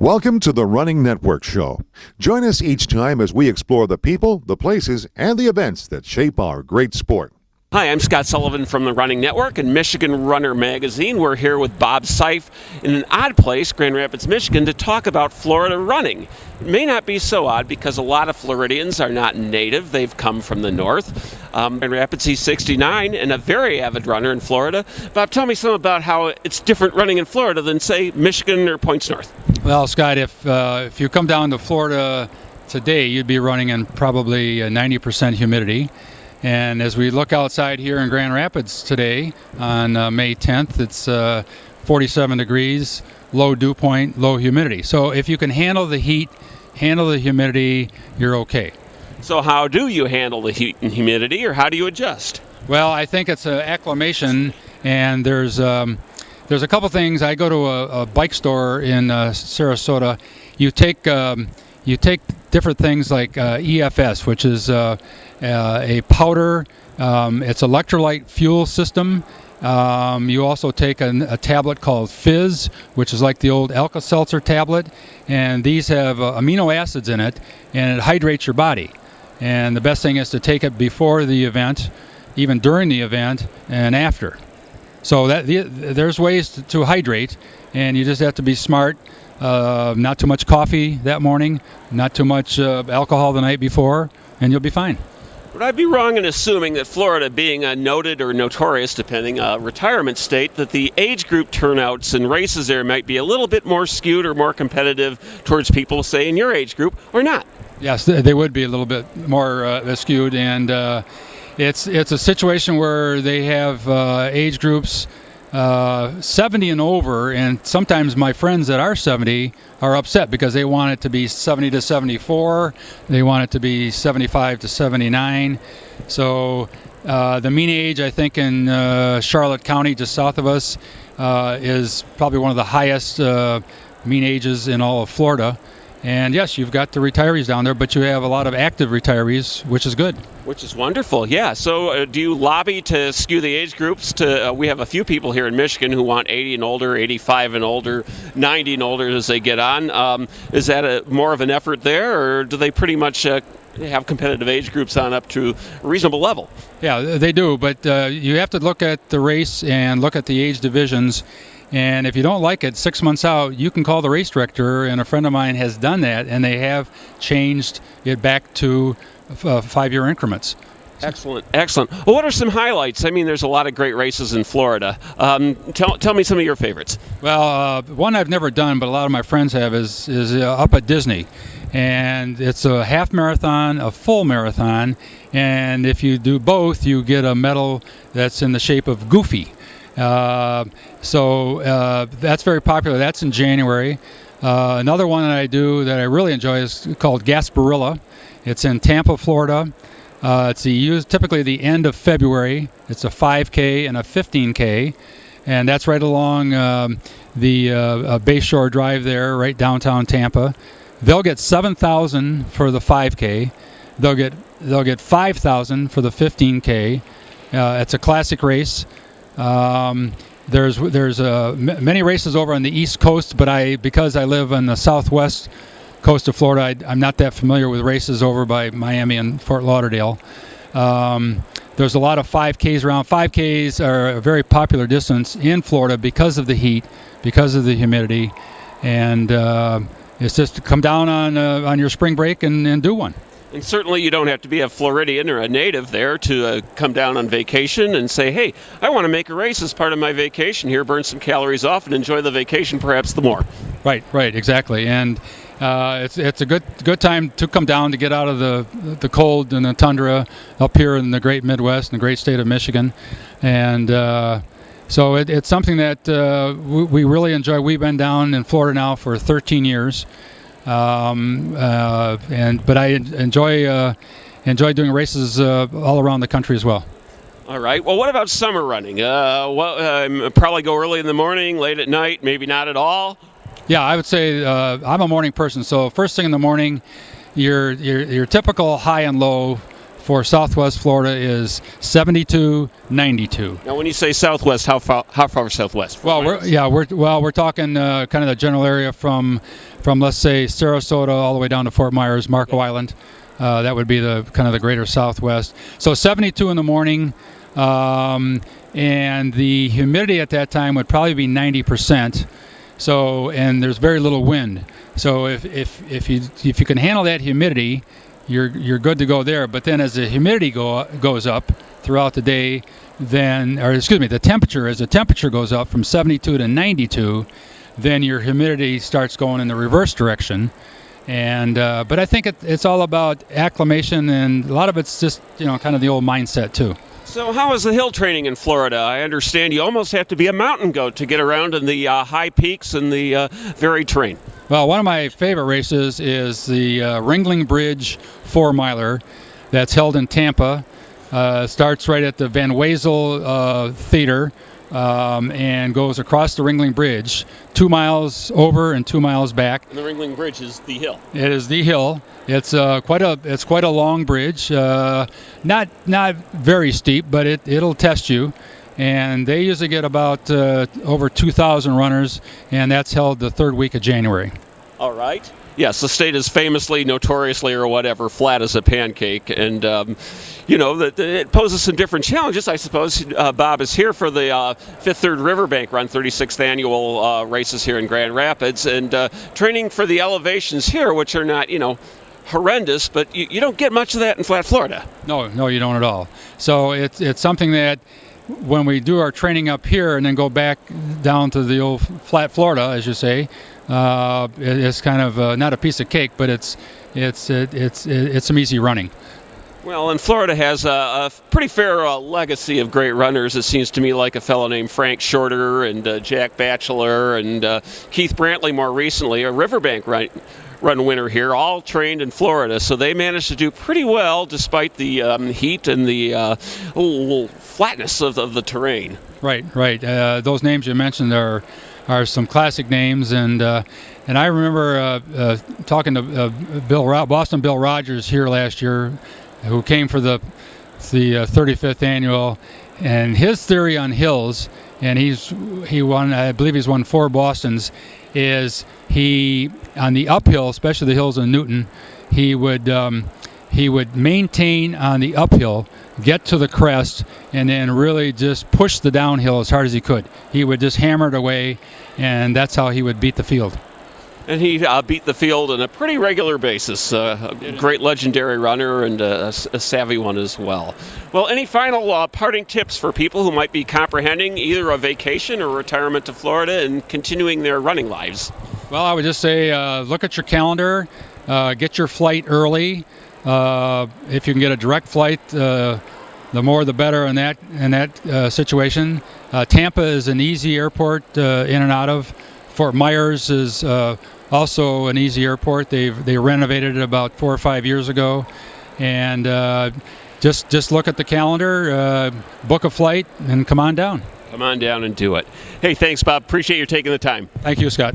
Welcome to the Running Network Show. Join us each time as we explore the people, the places, and the events that shape our great sport. Hi, I'm Scott Sullivan from the Running Network and Michigan Runner Magazine. We're here with Bob Seif in an odd place, Grand Rapids, Michigan, to talk about Florida running. It may not be so odd because a lot of Floridians are not native. They've come from the north. Grand Rapids, he's 69 and a very avid runner in Florida. Bob, tell me something about how it's different running in Florida than, say, Michigan or points north. Well, Scott, if you come down to Florida today, you'd be running in probably 90% humidity. And as we look outside here in Grand Rapids today on May 10th, it's 47 degrees, low dew point, low humidity. So if you can handle the heat, handle the humidity, you're okay. So how do you handle the heat and humidity, or how do you adjust? Well, I think it's an acclimation, and there's a couple things. I go to a bike store in Sarasota. You take different things like EFS, which is a powder. It's electrolyte fuel system. You also take a tablet called Fizz, which is like the old Alka-Seltzer tablet, and these have amino acids in it, and it hydrates your body. And the best thing is to take it before the event, even during the event, and after. So there's ways to hydrate, and you just have to be smart. Not too much coffee that morning, not too much alcohol the night before, and you'll be fine. Would I be wrong in assuming that Florida, being a noted or notorious, depending, retirement state, that the age group turnouts and races there might be a little bit more skewed or more competitive towards people, say, in your age group, or not? Yes, they would be a little bit more skewed, and it's a situation where they have age groups 70 and over, and sometimes my friends that are 70 are upset because they want it to be 70 to 74, they want it to be 75 to 79. So the mean age, I think, in Charlotte County, just south of us, is probably one of the highest mean ages in all of Florida. And yes, you've got the retirees down there, but you have a lot of active retirees, which is good. Which is wonderful, yeah. So do you lobby to skew the age groups to, we have a few people here in Michigan who want 80 and older, 85 and older, 90 and older as they get on. Is that more of an effort there, or do they pretty much have competitive age groups on up to a reasonable level? Yeah, they do, but you have to look at the race and look at the age divisions. And if you don't like it 6 months out, you can call the race director, and a friend of mine has done that, and they have changed it back to 5-year increments. Excellent, excellent. Well, what are some highlights? I mean, there's a lot of great races in Florida. Tell me some of your favorites. Well, one I've never done, but a lot of my friends have, is up at Disney. And it's a half marathon, a full marathon, and if you do both, you get a medal that's in the shape of Goofy. So that's very popular. That's in January. Another one that I do that I really enjoy is called Gasparilla. It's in Tampa, Florida. It's typically the end of February. It's a 5K and a 15K, and that's right along the Bayshore Drive there, right downtown Tampa. They'll get $7,000 for the 5K. They'll get $5,000 for the 15K. It's a classic race. There's many races over on the East Coast, but because I live on the southwest coast of Florida, I'm not that familiar with races over by Miami and Fort Lauderdale. There's a lot of 5Ks around. 5Ks are a very popular distance in Florida because of the heat, because of the humidity, and it's just to come down on your spring break and do one. And certainly you don't have to be a Floridian or a native there to come down on vacation and say, hey, I want to make a race as part of my vacation here, burn some calories off, and enjoy the vacation perhaps the more. Right, exactly. And it's a good time to come down to get out of the cold and the tundra up here in the great Midwest and the great state of Michigan. And so it's something that we really enjoy. We've been down in Florida now for 13 years. But I enjoy doing races all around the country as well. All right. Well, what about summer running? Probably go early in the morning, late at night, maybe not at all. Yeah, I would say I'm a morning person. So first thing in the morning, your typical high and low for Southwest Florida is 72, 92. Now, when you say southwest, how far southwest? Well, we're talking kind of the general area from let's say Sarasota all the way down to Fort Myers, Marco Island. That would be the kind of the greater Southwest. So 72 in the morning, and the humidity at that time would probably be 90%. So, and there's very little wind. So if you can handle that humidity, you're good to go there. But then as the humidity goes up throughout the day, the temperature, as the temperature goes up from 72 to 92, then your humidity starts going in the reverse direction. And but I think it's all about acclimation, and a lot of it's just kind of the old mindset too. So how is the hill training in Florida? I understand you almost have to be a mountain goat to get around in the high peaks and the varied terrain. Well, one of my favorite races is the Ringling Bridge 4-miler that's held in Tampa. Starts right at the Van Wezel Theater and goes across the Ringling Bridge, 2 miles over and 2 miles back. And the Ringling Bridge is the hill. It is the hill. It's quite a long bridge. Not very steep, but it'll test you. And they usually get about over 2,000 runners, and that's held the third week of January. All right. Yes, the state is famously, notoriously, or whatever, flat as a pancake, and it poses some different challenges. I suppose Bob is here for the Fifth Third Riverbank Run, 36th annual races here in Grand Rapids, and training for the elevations here, which are not, horrendous, but you don't get much of that in flat Florida. No, you don't at all. So it's something that when we do our training up here and then go back down to the old flat Florida, as you say, it's kind of not a piece of cake, but it's some easy running. Well, and Florida has a pretty fair legacy of great runners. It seems to me like a fellow named Frank Shorter and Jack Batchelor and Keith Brantley more recently, a Riverbank run winner here, all trained in Florida. So they managed to do pretty well despite the heat and the flatness of the terrain. Right. Those names you mentioned are some classic names, and I remember talking to Boston Bill Rogers here last year, who came for the 35th annual, and his theory on hills, and he won, I believe he's won 4 Bostons, is he on the uphill, especially the hills in Newton, he would maintain on the uphill, get to the crest, and then really just push the downhill as hard as he could. He would just hammer it away, and that's how he would beat the field. And he beat the field on a pretty regular basis. A great legendary runner and a savvy one as well. Well, any final parting tips for people who might be comprehending either a vacation or retirement to Florida and continuing their running lives? Well, I would just say look at your calendar, get your flight early. If you can get a direct flight, the more the better in that situation. Tampa is an easy airport in and out of. Fort Myers is also an easy airport. They renovated it about 4 or 5 years ago, and just look at the calendar, book a flight, and come on down. Come on down and do it. Hey, thanks, Bob. Appreciate you taking the time. Thank you, Scott.